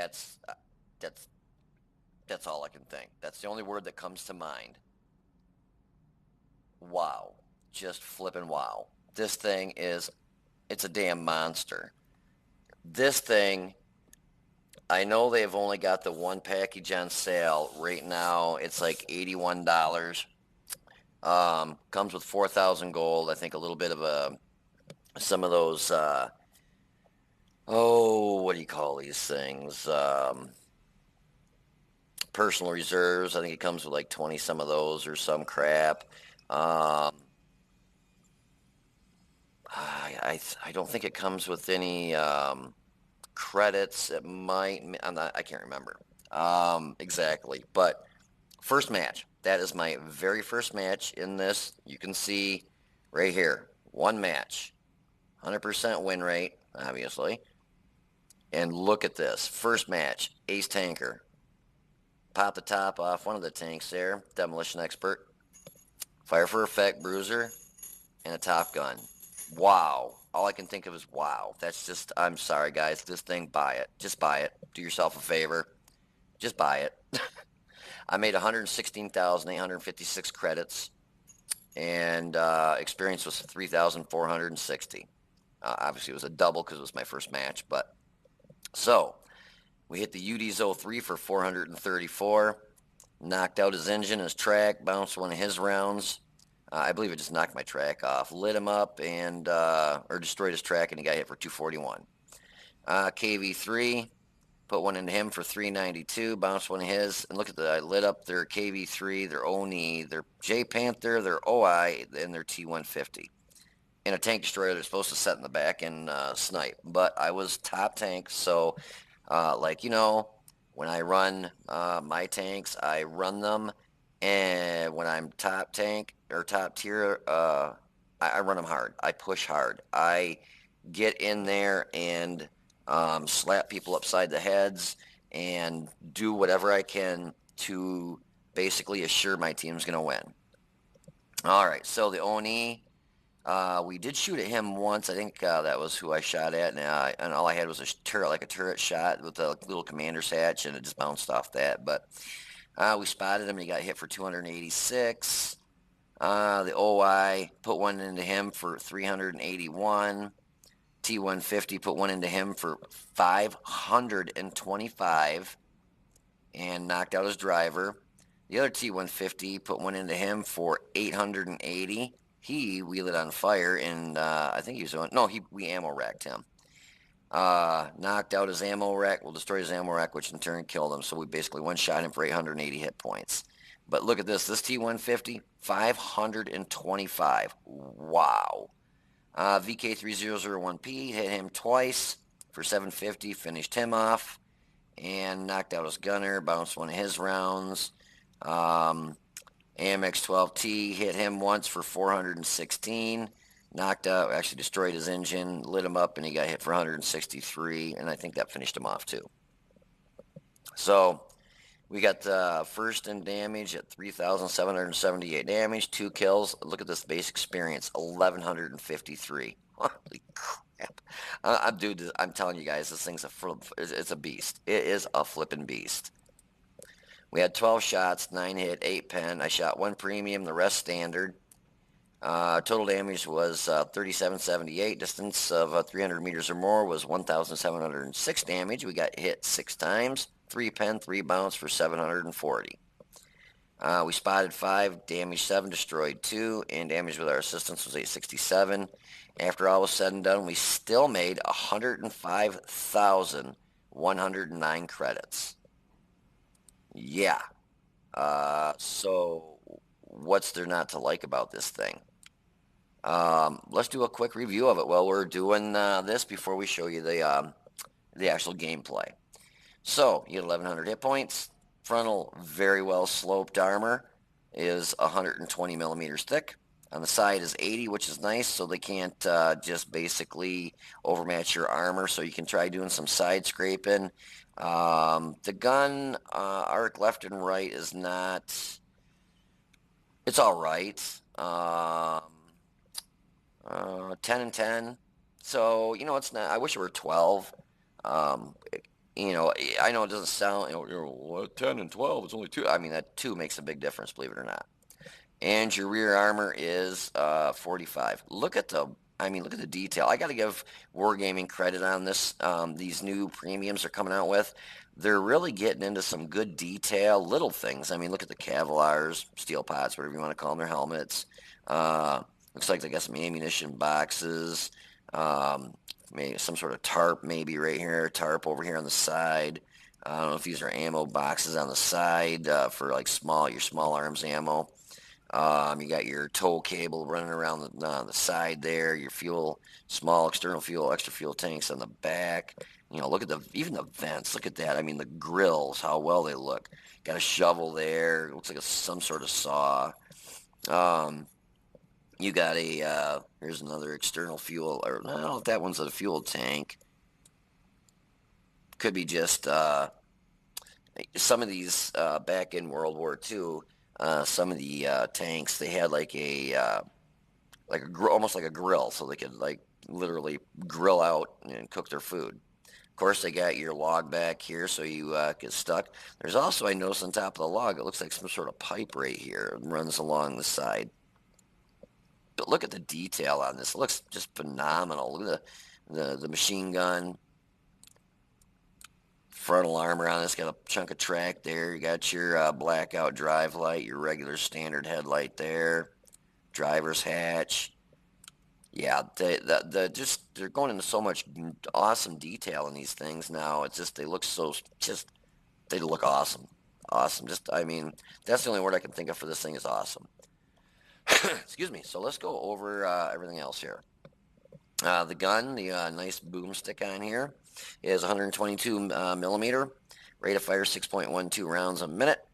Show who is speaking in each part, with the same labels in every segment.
Speaker 1: that's that's all I can think. That's the only word that comes to mind. Wow. Just flipping wow. This thing is, it's a damn monster. This thing, I know they've only got the one package on sale right now. It's like $81. Comes with 4,000 gold. I think a little bit of some of those, what do you call these things? Personal reserves. I think it comes with like 20 some of those or some crap. I don't think it comes with any credits. It might. I can't remember exactly. But first match. That is my very first match in this. You can see right here. One match. 100% win rate, obviously. And look at this. First match. Ace Tanker. Pop the top off one of the tanks there. Demolition Expert. Fire for Effect Bruiser. And a Top Gun. Wow. All I can think of is wow. That's just, I'm sorry, guys. This thing, buy it. Just buy it. Do yourself a favor. Just buy it. I made 116,856 credits, and experience was 3,460. Obviously, it was a double because it was my first match. But so we hit the UD's 03 for 434. Knocked out his engine, his track, bounced one of his rounds. I believe it just knocked my track off, lit him up, and or destroyed his track, and he got hit for 241. KV3, put one into him for 392, bounced one of his, and look at I lit up their KV3, their Oni, their J Panther, their OI, and their T150. In a tank destroyer, they're supposed to set in the back and snipe, but I was top tank, so when I run my tanks, I run them. And when I'm top tank or top tier, I run them hard. I push hard. I get in there and slap people upside the heads and do whatever I can to basically assure my team's going to win. All right, so the Oni, we did shoot at him once. I think that was who I shot at, and all I had was a turret, like a turret shot with a little commander's hatch, and it just bounced off that. But we spotted him, and he got hit for 286. The OI put one into him for 381. T150 put one into him for 525 and knocked out his driver. The other T150 put one into him for 880. He wheeled it on fire, and I think he was doing, no, we ammo racked him. Knocked out his ammo rack, destroyed his ammo rack, which in turn killed him. So we basically one-shot him for 880 hit points. But look at this T150, 525. Wow. VK3001P hit him twice for 750, finished him off, and knocked out his gunner, bounced one of his rounds. AMX-12T hit him once for 416. Knocked out, actually destroyed his engine, lit him up, and he got hit for 163, and I think that finished him off too. So we got first in damage at 3,778 damage, 2 kills. Look at this base experience, 1,153. Holy crap. Dude, I'm telling you guys, this thing's it's a beast. It is a flippin' beast. We had 12 shots, 9 hit, 8 pen. I shot 1 premium, the rest standard. Total damage was 3,778. Distance of 300 meters or more was 1,706 damage. We got hit 6 times. 3 pen, 3 bounce for 740. We spotted 5, damaged 7, destroyed 2, and damage with our assistance was 867. After all was said and done, we still made 105,109 credits. Yeah. So what's there not to like about this thing? Let's do a quick review of it while we're doing this before we show you the actual gameplay. So you get 1,100 hit points. Frontal, very well sloped armor is 120 millimeters thick. On the side is 80, which is nice, so they can't just basically overmatch your armor, so you can try doing some side scraping. The gun arc left and right is not, it's all right. 10 and 10. So, it's not, I wish it were 12. I know it doesn't sound, what, 10 and 12, it's only two. I mean, that two makes a big difference, believe it or not. And your rear armor is 45. Look at the detail. I got to give Wargaming credit on this. These new premiums they're coming out with. They're really getting into some good detail, little things. I mean, look at the Kevlars, steel pots, whatever you want to call them, their helmets. Uh, Looks like they got some ammunition boxes. Um, Maybe some sort of tarp, maybe right here, tarp over here on the side. I don't know if these are ammo boxes on the side for like your small arms ammo. You got your tow cable running around the side there, your fuel, small external fuel, extra fuel tanks on the back. Look at even the vents. Look at that. I mean, the grills, how well they look. Got a shovel there. Looks like some sort of saw. Um, you got here's another external fuel, or I don't know if that one's a fuel tank. Could be just some of these back in World War II. Some of the tanks, they had almost like a grill, so they could like literally grill out and cook their food. Of course, they got your log back here, so you get stuck. There's also, I noticed on top of the log, it looks like some sort of pipe right here. It runs along the side. But look at the detail on this. It looks just phenomenal. Look at the machine gun, frontal armor on this. Got a chunk of track there. You got your blackout drive light, your regular standard headlight there, driver's hatch. Yeah, they're going into so much awesome detail in these things now. It's just they look awesome, awesome. Just I mean, that's the only word I can think of for this thing is awesome. Excuse me. So let's go over everything else here. The gun, the nice boomstick on here, is 122 millimeter. Rate of fire 6.12 rounds a minute.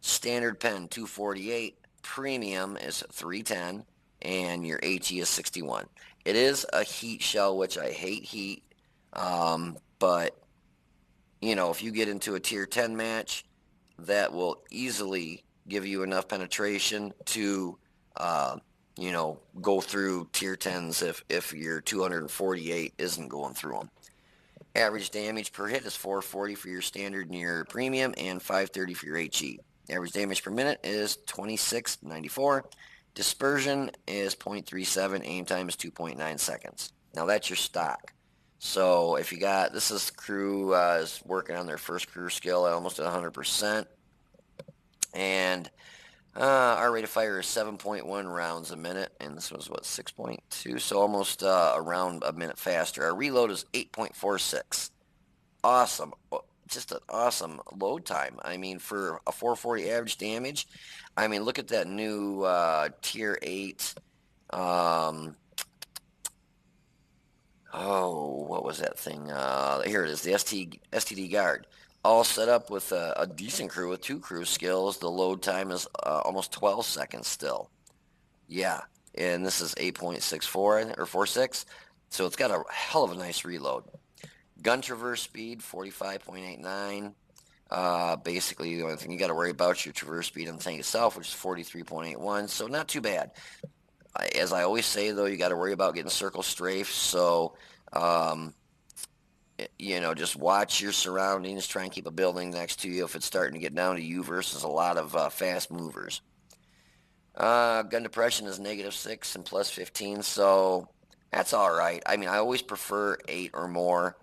Speaker 1: Standard pen 248. Premium is 310. And your HE is 61. It is a heat shell, which I hate heat. But, if you get into a tier 10 match, that will easily give you enough penetration to, go through tier 10s if your 248 isn't going through them. Average damage per hit is 440 for your standard and your premium, and 530 for your HE. Average damage per minute is 26.94. Dispersion is 0.37. Aim time is 2.9 seconds. Now that's your stock. So if this is the crew is working on their first crew skill at almost 100%. And our rate of fire is 7.1 rounds a minute, and this was, 6.2, so almost a round a minute faster. Our reload is 8.46. Awesome. Just an awesome load time. I mean, for a 440 average damage, I mean, look at that new tier 8. What was that thing? Here it is, the STD Guard. All set up with a decent crew with 2 crew skills. The load time is almost 12 seconds still. Yeah, and this is 8.64 or 46, so it's got a hell of a nice reload. Gun traverse speed 45.89. Basically, the only thing you got to worry about is your traverse speed on the tank itself, which is 43.81, so not too bad. As I always say, though, you got to worry about getting circle strafe, so just watch your surroundings. Try and keep a building next to you if it's starting to get down to you versus a lot of fast movers. Gun depression is -6 and +15, so that's all right. I mean, I always prefer 8 or more.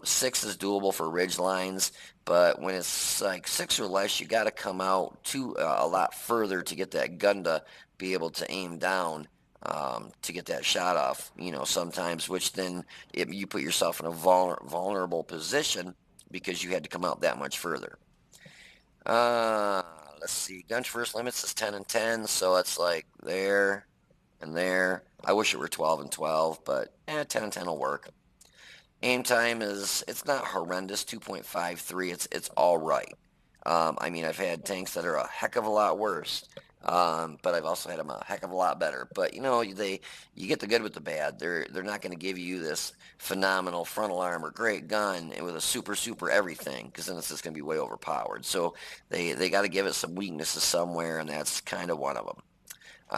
Speaker 1: 6 is doable for ridge lines, but when it's like 6 or less, you got to come out a lot further to get that gun to be able to aim down to get that shot off. Sometimes, which then you put yourself in a vulnerable position because you had to come out that much further. Let's see. Gun traverse limits is 10 and 10, so it's like there and there. I wish it were 12 and 12, but 10 and 10 will work. Aim time it's not horrendous, 2.53. It's all right. I mean, I've had tanks that are a heck of a lot worse, but I've also had them a heck of a lot better. But you get the good with the bad. They're not going to give you this phenomenal frontal armor, great gun, and with a super everything, because then it's just going to be way overpowered. So they got to give it some weaknesses somewhere, and that's kind of one of them.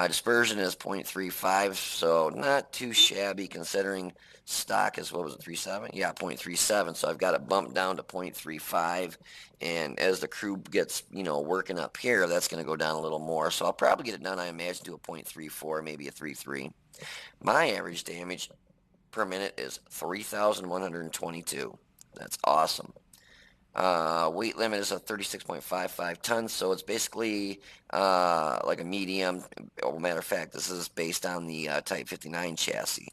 Speaker 1: Dispersion is 0.35, so not too shabby considering stock is, what was it, 3.7? Yeah, 0.37, so I've got it bumped down to 0.35, and as the crew gets, working up here, that's going to go down a little more, so I'll probably get it down, I imagine, to a 0.34, maybe a 3.3. My average damage per minute is 3,122. That's awesome. Weight limit is a 36.55 tons, so it's basically like a medium. Oh, matter of fact, this is based on the Type 59 chassis.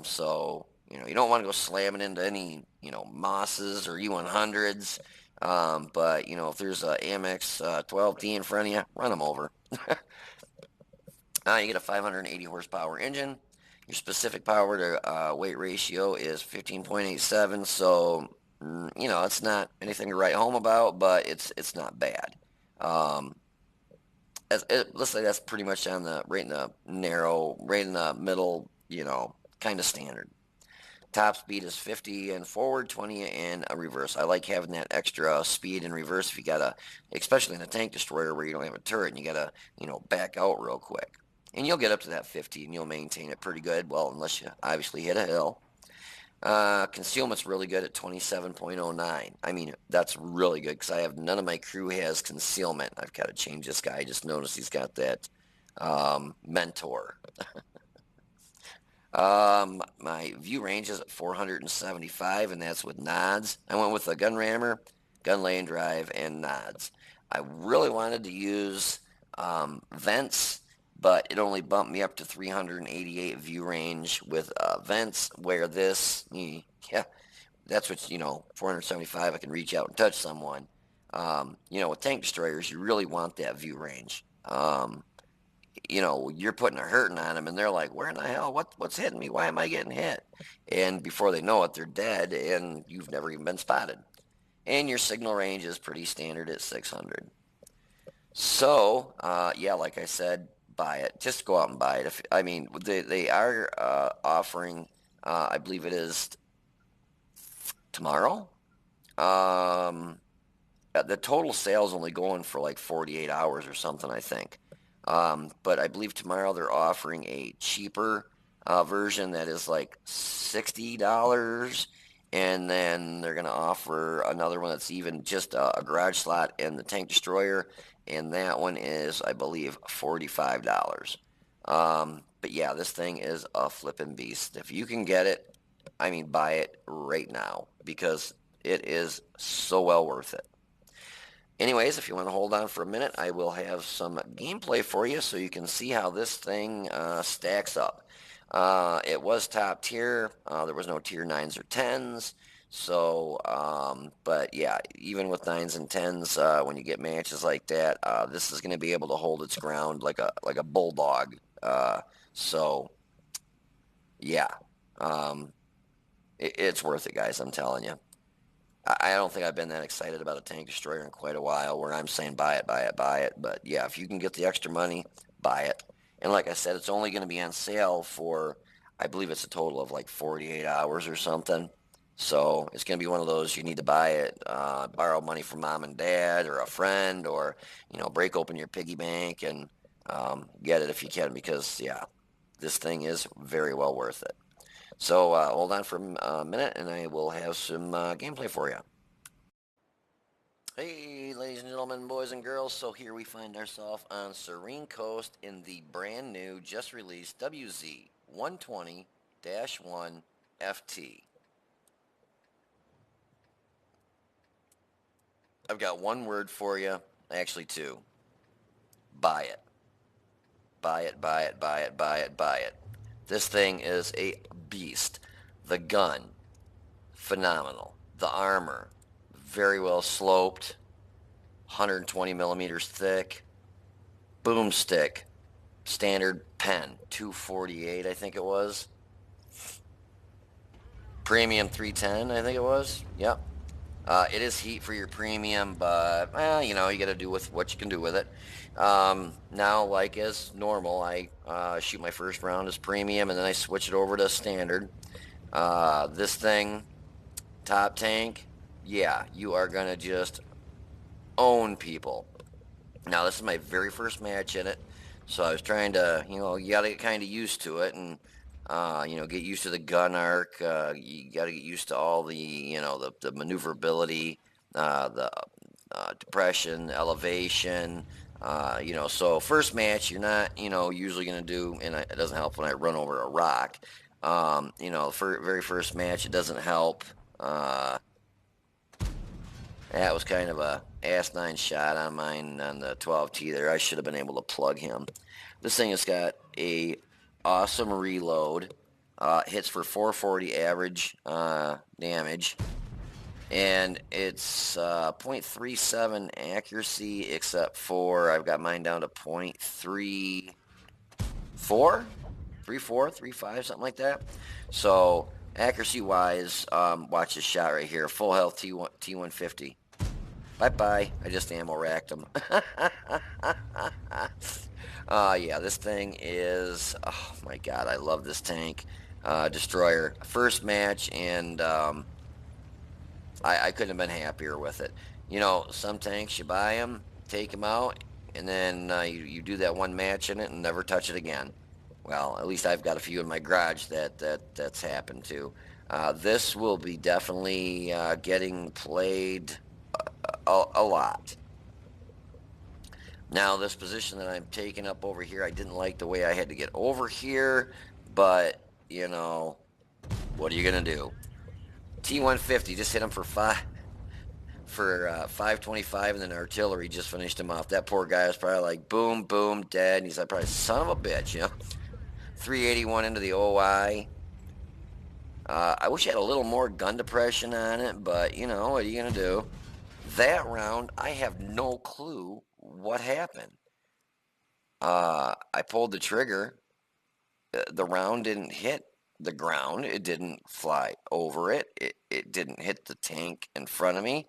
Speaker 1: So, you don't want to go slamming into any, Mosses or E100s. But, if there's a Amex 12T in front of you, run them over. You get a 580 horsepower engine. Your specific power to weight ratio is 15.87, so it's not anything to write home about, but it's not bad. Let's say that's pretty much on the right in the narrow, right in the middle, kind of standard. Top speed is 50 and forward, 20 and a reverse. I like having that extra speed in reverse if you gotta, especially in a tank destroyer where you don't have a turret and you gotta, back out real quick. And you'll get up to that 50 and you'll maintain it pretty good, well, unless you obviously hit a hill. Concealment's really good at 27.09. I mean, that's really good because I have none of my crew has concealment. I've got to change this guy. I just noticed he's got that mentor. My view range is at 475, and that's with nods. I went with a gun rammer, gun lay and drive, and nods. I really wanted to use vents, but it only bumped me up to 388 view range with vents, where this, yeah, that's what's, 475, I can reach out and touch someone. With tank destroyers, you really want that view range. You're putting a hurting on them and they're like, where in the hell, what's hitting me? Why am I getting hit? And before they know it, they're dead and you've never even been spotted. And your signal range is pretty standard at 600. So, yeah, like I said, buy it. Just go out and buy it. They are offering, I believe it is tomorrow. The total sale's only going for like 48 hours or something, I think. But I believe tomorrow they're offering a cheaper version that is like $60, and then they're going to offer another one that's even just a garage slot and the tank destroyer, and that one is, I believe, $45. But yeah, this thing is a flippin' beast. If you can get it, buy it right now because it is so well worth it. Anyways, if you want to hold on for a minute, I will have some gameplay for you so you can see how this thing stacks up. It was top tier. There was no tier 9s or 10s. So, but yeah, even with 9s and 10s, when you get matches like that, this is going to be able to hold its ground like a bulldog. So, yeah, it's worth it, guys, I'm telling you. I don't think I've been that excited about a tank destroyer in quite a while where I'm saying buy it, buy it, buy it. But yeah, if you can get the extra money, buy it. And like I said, it's only going to be on sale for, I believe it's a total of like 48 hours or something. So it's going to be one of those, you need to buy it, borrow money from mom and dad or a friend, or, break open your piggy bank and get it if you can, because yeah, this thing is very well worth it. So hold on for a minute and I will have some gameplay for you. Hey, ladies and gentlemen, boys and girls, so here we find ourselves on Serene Coast in the brand new, just released WZ-120-1 FT. I've got one word for you, actually two. Buy it. Buy it, buy it, buy it, buy it, buy it. This thing is a beast. The gun, phenomenal. The armor, very well sloped, 120 millimeters thick. Boomstick, standard pen, 248 I think it was. Premium 310 I think it was. Yep. It is heat for your premium, but well, you got to do with what you can do with it. Now, like as normal, I shoot my first round as premium, and then I switch it over to standard. This thing, top tank, yeah, you are gonna just own people. Now, this is my very first match in it, So I was trying to, you got to get kind of used to it and, get used to the gun arc. You got to get used to all the maneuverability, the depression, elevation. So first match, you're not, usually going to do, and it doesn't help when I run over a rock. For very first match, it doesn't help. Uh, that was kind of a asinine shot on mine on the 12T there. I should have been able to plug him. This thing has got a awesome reload. Hits for 440 average damage. And it's .37 accuracy, except for I've got mine down to .34, 35, something like that. So accuracy wise, watch this shot right here. Full health T150. Bye-bye. I just ammo racked him. Yeah, this thing is, oh my God, I love this tank. Destroyer. First match, and I couldn't have been happier with it. Some tanks, you buy them, take them out, and then you do that one match in it and never touch it again. Well, at least I've got a few in my garage that's happened to. This will be definitely getting played a lot. Now, this position that I'm taking up over here, I didn't like the way I had to get over here, but, what are you going to do? T150 just hit him for 525, and then artillery just finished him off. That poor guy was probably like, boom, boom, dead, and he's like, probably, son of a bitch, 381 into the OI. I wish I had a little more gun depression on it, but, what are you going to do? That round, I have no clue what happened. I pulled the trigger. The round didn't hit the ground. It didn't fly over it. It didn't hit the tank in front of me.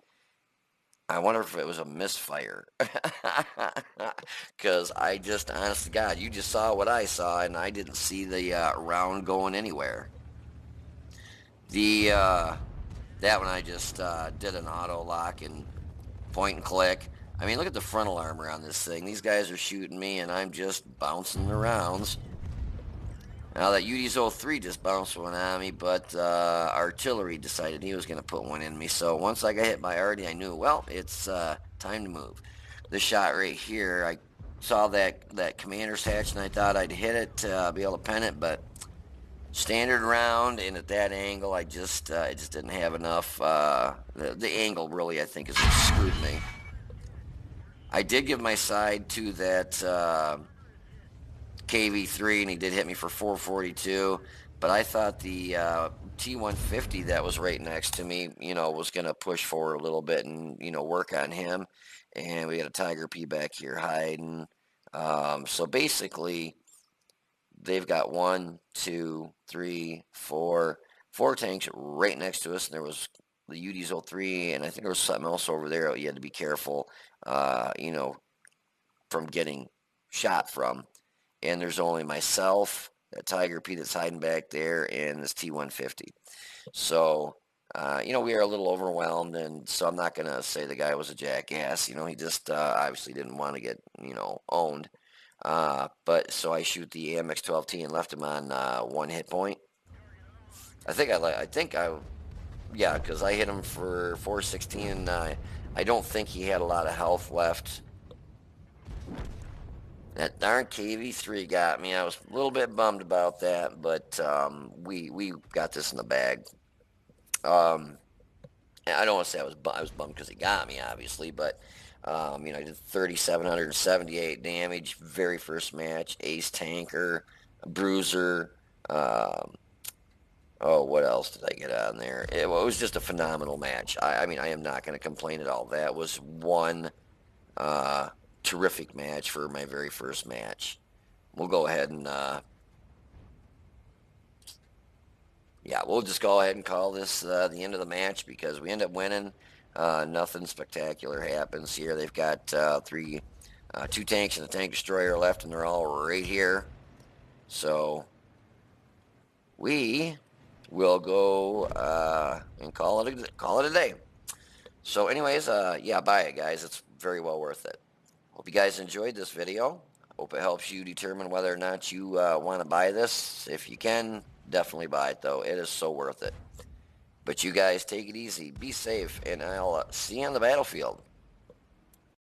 Speaker 1: I wonder if it was a misfire. Because I just, honest to God, you just saw what I saw, and I didn't see the round going anywhere. That one I just did an auto lock and point and click. I mean, look at the frontal armor on this thing. These guys are shooting me, and I'm just bouncing the rounds. Now that UD's 03 just bounced one on me, but artillery decided he was going to put one in me. So once I got hit by Artie, I knew, well, it's time to move. This shot right here, I saw that commander's hatch, and I thought I'd hit it to be able to pen it, but standard round, and at that angle, I just didn't have enough. The angle really, I think, is what screwed me. I did give my side to that KV3, and he did hit me for 442, but I thought the T150 that was right next to me, was going to push forward a little bit and, work on him. And we got a Tiger P back here hiding. So basically, they've got 1, 2, 3, 4 tanks right next to us, and there was the UD's 03, and I think there was something else over there you had to be careful, from getting shot from. And there's only myself, that Tiger P that's hiding back there, and this T150. So, we are a little overwhelmed, and so I'm not going to say the guy was a jackass. He just obviously didn't want to get, owned. But so I shoot the AMX 12T and left him on 1 hit point. Yeah, because I hit him for 416, and I don't think he had a lot of health left. That darn KV3 got me. I was a little bit bummed about that, but we got this in the bag. I don't want to say I was bummed because he got me, obviously, but I did 3,778 damage, very first match, ace tanker, bruiser. What else did I get on there? It was just a phenomenal match. I mean, I am not going to complain at all. That was one terrific match for my very first match. We'll go ahead and we'll just go ahead and call this the end of the match because we end up winning. Nothing spectacular happens here. They've got 2 tanks and a tank destroyer left, and they're all right here. So we will go and call it a day. So anyways, buy it, guys. It's very well worth it. Hope you guys enjoyed this video. Hope it helps you determine whether or not you want to buy this. If you can, definitely buy it, though. It is so worth it. But you guys take it easy, be safe, and I'll see you on the battlefield.